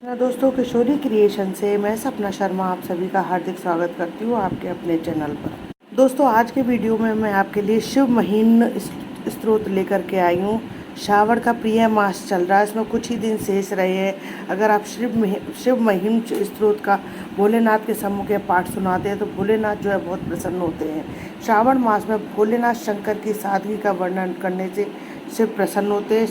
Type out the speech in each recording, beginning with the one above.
दोस्तों, किशोरी क्रिएशन से मैं सपना शर्मा आप सभी का हार्दिक स्वागत करती हूँ आपके अपने चैनल पर। दोस्तों, आज के वीडियो में मैं आपके लिए शिव महीन स्त्रोत लेकर के आई हूँ। श्रावण का प्रिय मास चल रहा है, इसमें कुछ ही दिन शेष रहे हैं। अगर आप शिव महीन स्त्रोत का भोलेनाथ के सम्मुख पाठ सुनाते हैं तो भोलेनाथ जो है बहुत प्रसन्न होते हैं। श्रावण मास में भोलेनाथ शंकर की सादगी का वर्णन करने से शिव प्रसन्न होते हैं।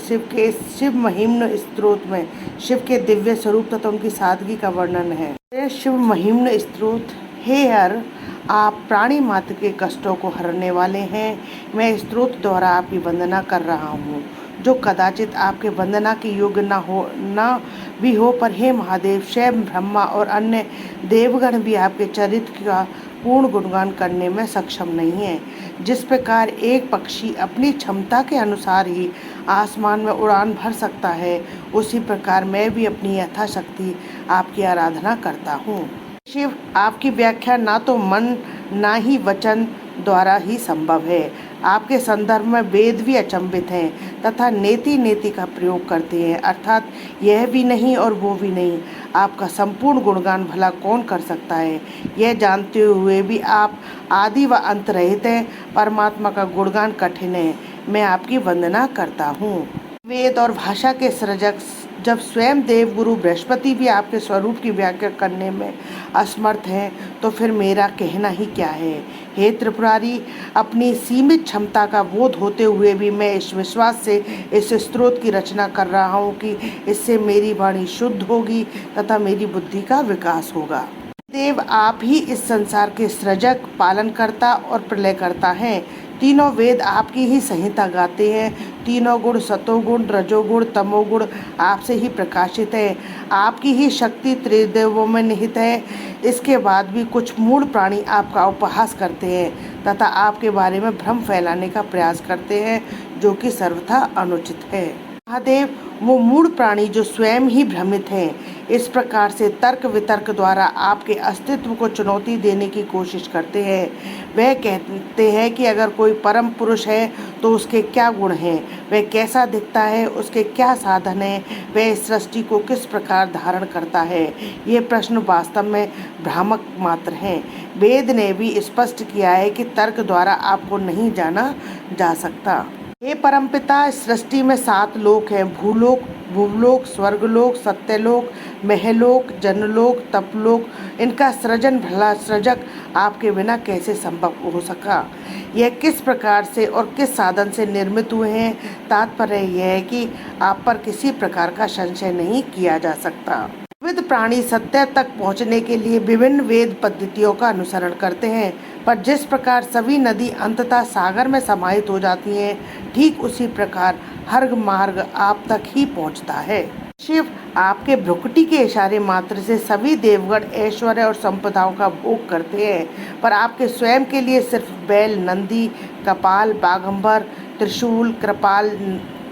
शिव महिम्न स्त्रोत में शिव के दिव्य स्वरूप तथा उनकी सादगी का वर्णन है। शिव महिम्न स्त्रोत। हे हर, आप प्राणी मात्र के कष्टों को हरने वाले हैं। मैं स्त्रोत द्वारा आपकी वंदना कर रहा हूँ, जो कदाचित आपके वंदना के योग्य न भी हो, पर हे महादेव, स्वयं ब्रह्मा और अन्य देवगण भी आपके चरित्र का पूर्ण गुणगान करने में सक्षम नहीं है। जिस प्रकार एक पक्षी अपनी क्षमता के अनुसार ही आसमान में उड़ान भर सकता है, उसी प्रकार मैं भी अपनी यथाशक्ति आपकी आराधना करता हूँ। शिव, आपकी व्याख्या ना तो मन ना ही वचन द्वारा ही संभव है। आपके संदर्भ में वेद भी अचंभित हैं तथा नेति नेति का प्रयोग करते हैं, अर्थात यह भी नहीं और वो भी नहीं। आपका संपूर्ण गुणगान भला कौन कर सकता है? यह जानते हुए भी आप आदि व अंत रहित हैं। परमात्मा का गुणगान कठिन है। मैं आपकी वंदना करता हूँ। वेद और भाषा के सृजक जब स्वयं देवगुरु बृहस्पति भी आपके स्वरूप की व्याख्या करने में असमर्थ हैं, तो फिर मेरा कहना ही क्या है? हे त्रिपुरारी, अपनी सीमित क्षमता का बोध होते हुए भी मैं इस विश्वास से इस स्त्रोत की रचना कर रहा हूँ कि इससे मेरी वाणी शुद्ध होगी तथा मेरी बुद्धि का विकास होगा। देव, आप ही इस संसार के सृजक, पालनकर्ता और प्रलयकर्ता हैं। तीनों वेद आपकी ही संहिता गाते हैं। तीनों गुण, सतोगुण, रजोगुण, तमोगुण आपसे ही प्रकाशित है। आपकी ही शक्ति त्रिदेवों में निहित है। इसके बाद भी कुछ मूढ़ प्राणी आपका उपहास करते हैं तथा आपके बारे में भ्रम फैलाने का प्रयास करते हैं, जो कि सर्वथा अनुचित है। महादेव, वो मूढ़ प्राणी जो स्वयं ही भ्रमित हैं, इस प्रकार से तर्क वितर्क द्वारा आपके अस्तित्व को चुनौती देने की कोशिश करते हैं। वह कहते हैं कि अगर कोई परम पुरुष है तो उसके क्या गुण हैं, वह कैसा दिखता है, उसके क्या साधन हैं, वह इस सृष्टि को किस प्रकार धारण करता है। ये प्रश्न वास्तव में भ्रामक मात्र हैं। वेद ने भी स्पष्ट किया है कि तर्क द्वारा आपको नहीं जाना जा सकता। हे परमपिता, सृष्टि में 7 लोक हैं: भूलोक, भूलोक, स्वर्गलोक, सत्यलोक, महलोक, जनलोक, तपलोक। इनका सृजन भला सृजक आपके बिना कैसे संभव हो सका? यह किस प्रकार से और किस साधन से निर्मित हुए हैं? तात्पर्य यह है कि आप पर किसी प्रकार का संशय नहीं किया जा सकता। विविध प्राणी सत्य तक पहुंचने के लिए विभिन्न वेद पद्धतियों का अनुसरण करते हैं, पर जिस प्रकार सभी नदी अंततः सागर में समाहित हो जाती हैं, ठीक उसी प्रकार हर मार्ग आप तक ही पहुंचता है। शिव, आपके भ्रुकुटी के इशारे मात्र से सभी देवगण ऐश्वर्य और संपदाओं का भोग करते हैं, पर आपके स्वयं के लिए सिर्फ बैल, नंदी, कपाल, बाघंबर, त्रिशूल, कृपाल,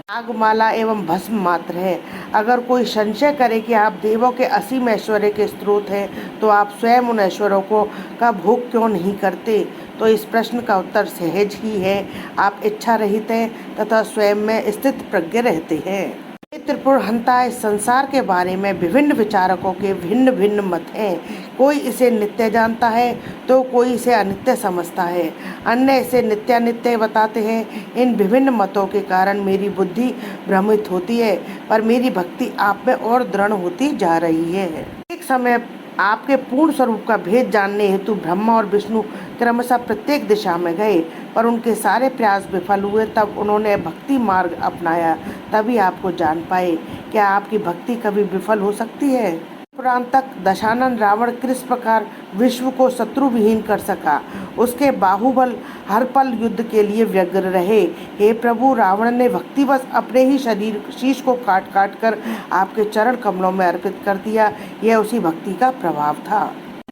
नागमाला एवं भस्म मात्र है। अगर कोई संशय करे कि आप देवों के असीम ऐश्वर्य के स्रोत हैं, तो आप स्वयं उन ऐश्वर्यों का भोग क्यों नहीं करते? तो इस प्रश्न का उत्तर सहज ही है। आप इच्छा रहित हैं तथा स्वयं में स्थित प्रज्ञ रहते हैं। त्रिपुर हंता, इस संसार के बारे में विभिन्न विचारकों के भिन्न भिन्न मत हैं। कोई इसे नित्य जानता है तो कोई इसे अनित्य समझता है, अन्य इसे नित्यानित्य बताते हैं। इन विभिन्न मतों के कारण मेरी बुद्धि भ्रमित होती है, पर मेरी भक्ति आप में और दृढ़ होती जा रही है। एक समय आपके पूर्ण स्वरूप का भेद जानने हेतु ब्रह्मा और विष्णु क्रमशः प्रत्येक दिशा में गए, पर उनके सारे प्रयास विफल हुए। तब उन्होंने भक्ति मार्ग अपनाया, तभी आपको जान पाए। क्या आपकी भक्ति कभी विफल हो सकती है? पुराण तक दशानन रावण किस प्रकार विश्व को शत्रु विहीन कर सका, उसके बाहुबल हर पल युद्ध के लिए व्यग्र रहे। हे प्रभु, रावण ने भक्तिवश अपने ही शीश को काट काट कर आपके चरण कमलों में अर्पित कर दिया। यह उसी भक्ति का प्रभाव था।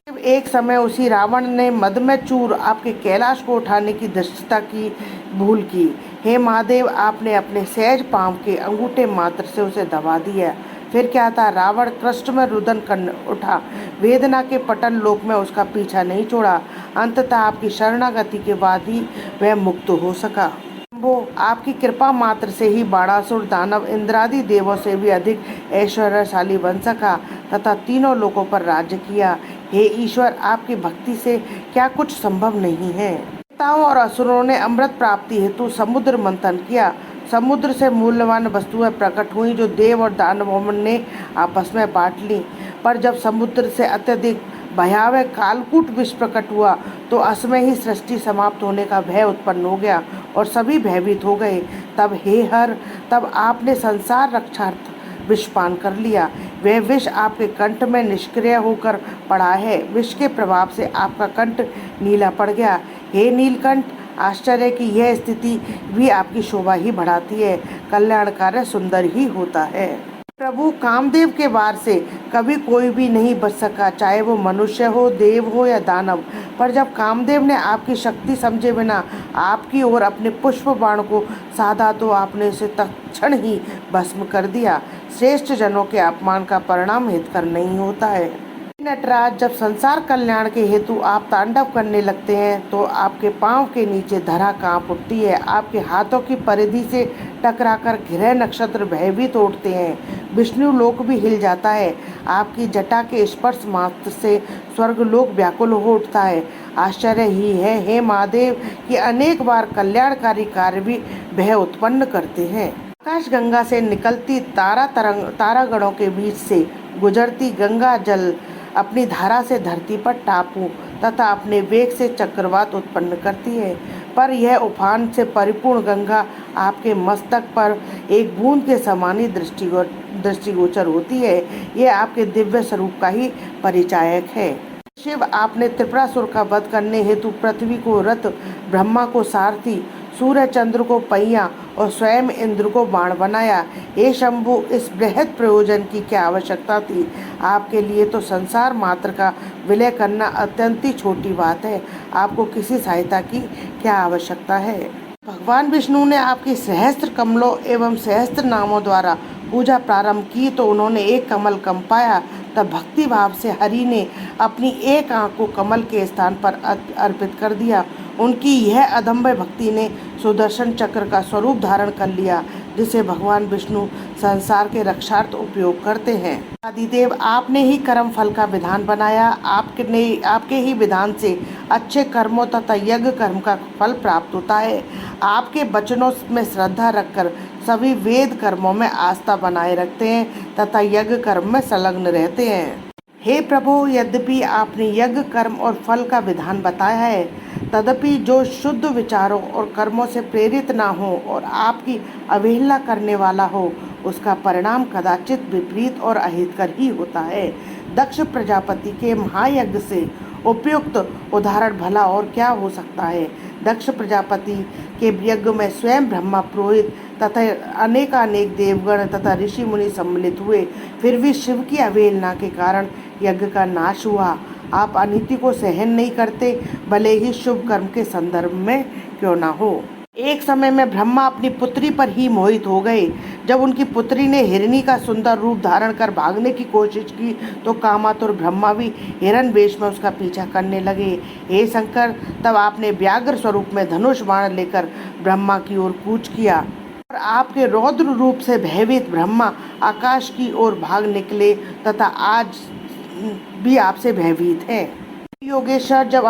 एक समय उसी रावण ने मद में चूर आपके कैलाश को उठाने की धृष्टता की भूल की। हे महादेव, आपने अपने सहज पांव के अंगूठे मात्र से उसे दबा दिया। फिर क्या था? रावण कृष्ण में रुदन कर उठा। वेदना के पतन लोक में उसका पीछा नहीं छोड़ा। अंततः आपकी शरणागति के बाद ही वह मुक्त हो सका। वो आपकी कृपा मात्र से ही बाणासुर, दानव, इंद्रादि देवों से भी अधिक ऐश्वर्यशाली बन सका। तथा तीनों लोकों पर राज्य किया। हे ईश्वर, आपकी भक्ति से क्या कुछ संभव नहीं है। देवताओं और असुरों ने अमृत प्राप्ति हेतु समुद्र मंथन किया। समुद्र से मूल्यवान वस्तुएं प्रकट हुई जो देव और दानवों ने आपस में बांट ली। पर जब समुद्र से अत्यधिक भयावह कालकूट विष प्रकट हुआ तो असमय ही सृष्टि समाप्त होने का भय उत्पन्न हो गया और सभी भयभीत हो गए। तब आपने संसार रक्षार्थ विष पान कर लिया। वह विष आपके कंठ में निष्क्रिय होकर पड़ा है। विष के प्रभाव से आपका कंठ नीला पड़ गया। हे नीलकंठ, आश्चर्य की यह स्थिति भी आपकी शोभा ही बढ़ाती है। कल्याण कार्य सुंदर ही होता है। प्रभु कामदेव के वार से कभी कोई भी नहीं बच सका, चाहे वो मनुष्य हो, देव हो या दानव। पर जब कामदेव ने आपकी शक्ति समझे बिना आपकी ओर अपने पुष्प बाण को साधा तो आपने उसे तत्क्षण ही भस्म कर दिया। श्रेष्ठ जनों के अपमान का परिणाम हितकर नहीं होता है। नटराज, जब संसार कल्याण के हेतु आप तांडव करने लगते हैं तो आपके पांव के नीचे धरा कांप उठती है। आपके हाथों की परिधि से टकराकर ग्रह नक्षत्र भयभीत उठते हैं। विष्णु लोक भी हिल जाता है। आपकी जटा के स्पर्श मात्र से स्वर्गलोक व्याकुल हो उठता है। आश्चर्य ही है हे महादेव कि अनेक बार कल्याणकारी कार्य भी भय उत्पन्न करते हैं। आकाश गंगा से निकलती तारागणों के बीच से गुजरती गंगा जल अपनी धारा से धरती पर टापू तथा अपने वेग से चक्रवात उत्पन्न करती है। पर यह उफान से परिपूर्ण गंगा आपके मस्तक पर एक बूंद के समान ही दृष्टिगोचर होती है। यह आपके दिव्य स्वरूप का ही परिचायक है। शिव, आपने त्रिपुरासुर का वध करने हेतु पृथ्वी को रथ, ब्रह्मा को सारथी, सूर्य चंद्र को पहिया और स्वयं इंद्र को बाण बनाया। हे शंभु, इस बृहद प्रयोजन की क्या आवश्यकता थी? आपके लिए तो संसार मात्र का विलय करना अत्यंत ही छोटी बात है। आपको किसी सहायता की क्या आवश्यकता है? भगवान विष्णु ने आपकी सहस्त्र कमलों एवं सहस्त्र नामों द्वारा पूजा प्रारंभ की तो उन्होंने एक कमल कम पाया। तब भक्ति भाव से हरि ने अपनी एक आंख को कमल के स्थान पर अर्पित कर दिया। उनकी यह अदम्य भक्ति ने सुदर्शन चक्र का स्वरूप धारण कर लिया, जिसे भगवान विष्णु संसार के रक्षार्थ उपयोग करते हैं। आदिदेव, आपने ही कर्म फल का विधान बनाया। आपके ही विधान से अच्छे कर्मों तथा यज्ञ कर्म का फल प्राप्त होता है। आपके वचनों में श्रद्धा रखकर सभी वेद कर्मों में आस्था बनाए रखते हैं तथा यज्ञ कर्म में संलग्न रहते हैं। हे प्रभु, यद्यपि आपने यज्ञ कर्म और फल का विधान बताया है, तदपि जो शुद्ध विचारों और कर्मों से प्रेरित ना हो और आपकी अवहेलना करने वाला हो, उसका परिणाम कदाचित विपरीत और अहितकर ही होता है। दक्ष प्रजापति के महायज्ञ से उपयुक्त उदाहरण भला और क्या हो सकता है। दक्ष प्रजापति के यज्ञ में स्वयं ब्रह्मा, पुरोहित तथा अनेकानेक देवगण तथा ऋषि मुनि सम्मिलित हुए, फिर भी शिव की अवहेलना के कारण यज्ञ का नाश हुआ। आप अनीति को सहन नहीं करते, भले ही शुभ कर्म के संदर्भ में क्यों ना हो। एक समय में ब्रह्मा अपनी पुत्री पर ही मोहित हो गए। जब उनकी पुत्री ने हिरणी का सुंदर रूप धारण कर भागने की कोशिश की तो कामातुर ब्रह्मा भी हिरण वेश में उसका पीछा करने लगे। हे शंकर, तब आपने व्याघ्र स्वरूप में धनुष बाण लेकर ब्रह्मा की ओर कूच किया और आपके रौद्र रूप से भयभीत ब्रह्मा आकाश की ओर भाग निकले तथा आज भी आपसे भयभीत है। योगेश्वर, जब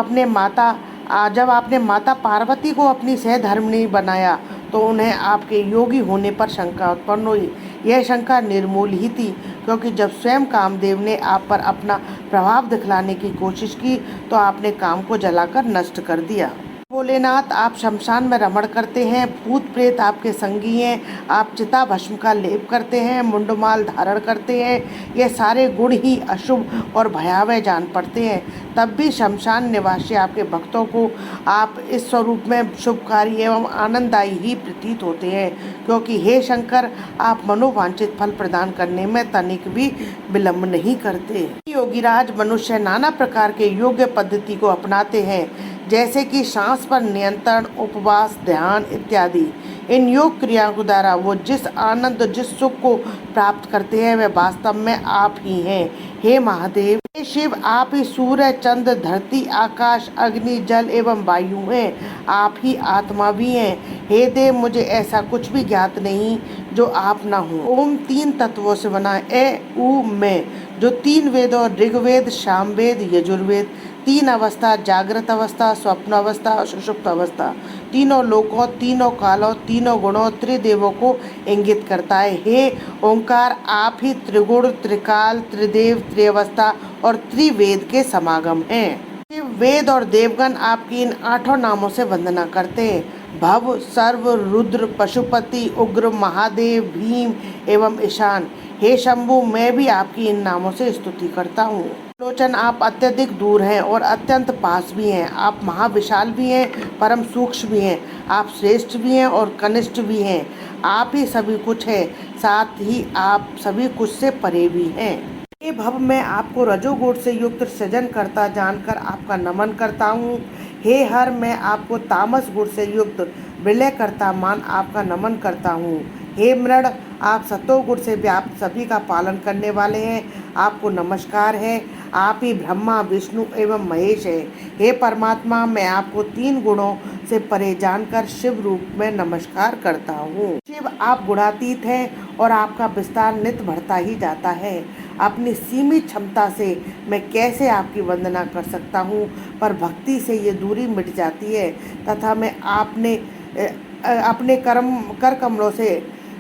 आपने माता पार्वती को अपनी सहधर्मिणी बनाया तो उन्हें आपके योगी होने पर शंका उत्पन्न हुई। यह शंका निर्मूल ही थी, क्योंकि जब स्वयं कामदेव ने आप पर अपना प्रभाव दिखलाने की कोशिश की तो आपने काम को जलाकर नष्ट कर दिया। भोलेनाथ, आप शमशान में रमण करते हैं, भूत प्रेत आपके संगी हैं, आप चिता भस्म का लेप करते हैं, मुंडमाल धारण करते हैं। ये सारे गुण ही अशुभ और भयावह जान पड़ते हैं। तब भी शमशान निवासी आपके भक्तों को आप इस स्वरूप में शुभकारी एवं आनंददायी ही प्रतीत होते हैं, क्योंकि हे शंकर, आप मनोवांछित फल प्रदान करने में तनिक भी विलंब नहीं करते। योगीराज, मनुष्य नाना प्रकार के योग्य पद्धति को अपनाते हैं, जैसे कि सांस पर नियंत्रण, उपवास, ध्यान इत्यादि। इन योग क्रियाओं के द्वारा वो जिस आनंद, जिस सुख को प्राप्त करते हैं वह वास्तव में आप ही हैं। हे महादेव, हे शिव, आप ही सूर्य, चंद्र, धरती, आकाश, अग्नि, जल एवं वायु हैं। आप ही आत्मा भी हैं। हे देव, मुझे ऐसा कुछ भी ज्ञात नहीं जो आप ना हो। ओम 3 तत्वों से बना ए उ मैं जो 3 वेदों ऋग्वेद, सामवेद, यजुर्वेद, 3 अवस्था, जागृत अवस्था, स्वप्न अवस्था और सुषुप्त अवस्था, तीनों लोकों, तीनों कालों, तीनों गुणों, त्रिदेवों को इंगित करता है। हे ओंकार, आप ही त्रिगुण, त्रिकाल, त्रिदेव, त्रिअवस्था और त्रिवेद के समागम हैं। वेद और देवगण आपकी इन 8 नामों से वंदना करते हैं। भव, सर्व, रुद्र, पशुपति, उग्र, महादेव, भीम एवं ईशान। हे शंभु, मैं भी आपकी इन नामों से स्तुति करता हूँ। लोचन, आप अत्यधिक दूर हैं और अत्यंत पास भी हैं। आप महाविशाल भी हैं, परम सूक्ष्म भी हैं। आप श्रेष्ठ भी हैं और कनिष्ठ भी हैं। आप ही सभी कुछ हैं, साथ ही आप सभी कुछ से परे भी हैं। हे भव, मैं आपको रजोगुण से युक्त सृजन करता जानकर आपका नमन करता हूँ। हे हर, मैं आपको तामस गुण से युक्त विलय करता मान आपका नमन करता हूँ। हे मृड, आप सतोगुण से व्याप्त सभी का पालन करने वाले हैं, आपको नमस्कार है। आप ही ब्रह्मा, विष्णु एवं महेश हैं। हे परमात्मा, मैं आपको 3 गुणों से परे जानकर शिव रूप में नमस्कार करता हूँ। शिव, आप गुणातीत हैं और आपका विस्तार नित्य बढ़ता ही जाता है। अपनी सीमित क्षमता से मैं कैसे आपकी वंदना कर सकता हूँ, पर भक्ति से ये दूरी मिट जाती है तथा मैं अपने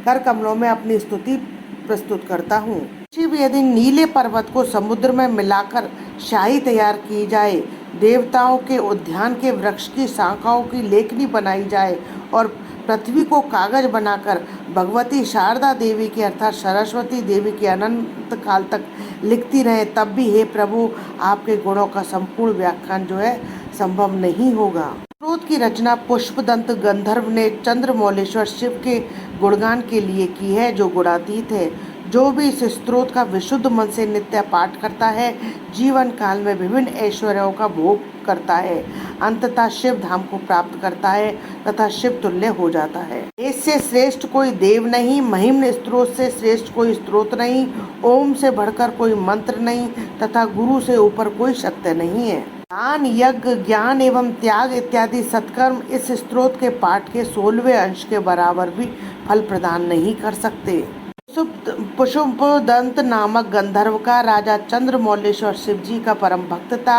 कर कमलों में अपनी स्तुति प्रस्तुत करता हूँ। शिव, यदि नीले पर्वत को समुद्र में मिलाकर शाही तैयार की जाए, देवताओं के उद्यान के वृक्ष की शाखाओं की लेखनी बनाई जाए और पृथ्वी को कागज बनाकर भगवती शारदा देवी की अर्थात सरस्वती देवी की अनंत काल तक लिखती रहे, तब भी हे प्रभु, आपके गुणों का संपूर्ण व्याख्यान जो है संभव नहीं होगा। स्त्रोत की रचना पुष्पदंत गंधर्व ने चंद्रमौलेश्वर शिव के गुणगान के लिए की है, जो गुणातीत है। जो भी इस स्त्रोत का विशुद्ध मन से नित्य पाठ करता है, जीवन काल में विभिन्न ऐश्वर्यों का भोग करता है, अंततः शिव धाम को प्राप्त करता है तथा शिव तुल्य हो जाता है। इससे श्रेष्ठ कोई देव नहीं, महिम्न स्त्रोत से श्रेष्ठ कोई स्त्रोत नहीं, ओम से बढ़कर कोई मंत्र नहीं तथा गुरु से ऊपर कोई सत्य नहीं है। दान, यज्ञ, ज्ञान एवं त्याग इत्यादि सत्कर्म इस स्त्रोत के पाठ के 16वें अंश के बराबर भी फल प्रदान नहीं कर सकते। पुष्पदंत नामक गंधर्व का राजा चंद्रमौलेश्वर शिव जी का परम भक्त था।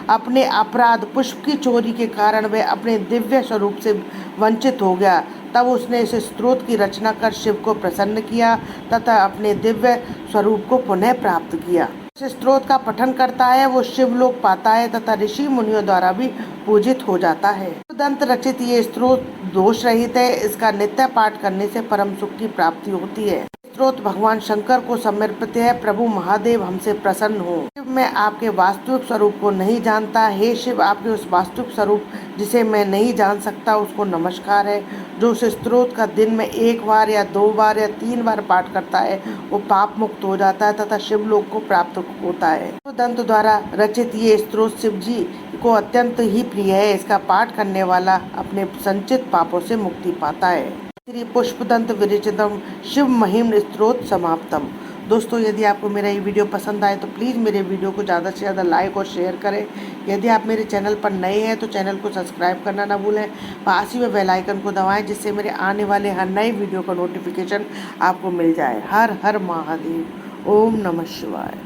अपने अपराध पुष्प की चोरी के कारण वह अपने दिव्य स्वरूप से वंचित हो गया। तब उसने इस स्त्रोत की रचना कर शिव को प्रसन्न किया तथा अपने दिव्य स्वरूप को पुनः प्राप्त किया। इस स्त्रोत का पठन करता है वो शिवलोक पाता है तथा ऋषि मुनियों द्वारा भी पूजित हो जाता है। दंत रचित ये स्त्रोत दोष रहित है। इसका नित्य पाठ करने से परम सुख की प्राप्ति होती है। स्त्रोत भगवान शंकर को समर्पित है। प्रभु महादेव, हमसे प्रसन्न हो। शिव, मैं आपके वास्तविक स्वरूप को नहीं जानता। हे शिव, आपके उस वास्तविक स्वरूप जिसे मैं नहीं जान सकता उसको नमस्कार है। जो उस स्त्रोत का दिन में 1 बार या 2 बार या 3 बार पाठ करता है वो पाप मुक्त हो जाता है तथा शिवलोक को प्राप्त होता है। दंत द्वारा रचित ये स्त्रोत शिव जी को अत्यंत ही प्रिय है। इसका पाठ करने वाला अपने संचित पापों से मुक्ति पाता है। श्री पुष्पदंत विरचितम शिव महिम्न स्त्रोत समाप्तम। दोस्तों, यदि आपको मेरा ये वीडियो पसंद आए तो प्लीज़ मेरे वीडियो को ज़्यादा से ज़्यादा लाइक और शेयर करें। यदि आप मेरे चैनल पर नए हैं तो चैनल को सब्सक्राइब करना ना भूलें। पास ही में बेल आइकन को दबाएं जिससे मेरे आने वाले हर नए वीडियो का नोटिफिकेशन आपको मिल जाए। हर हर महादेव। ओम नमः शिवाय।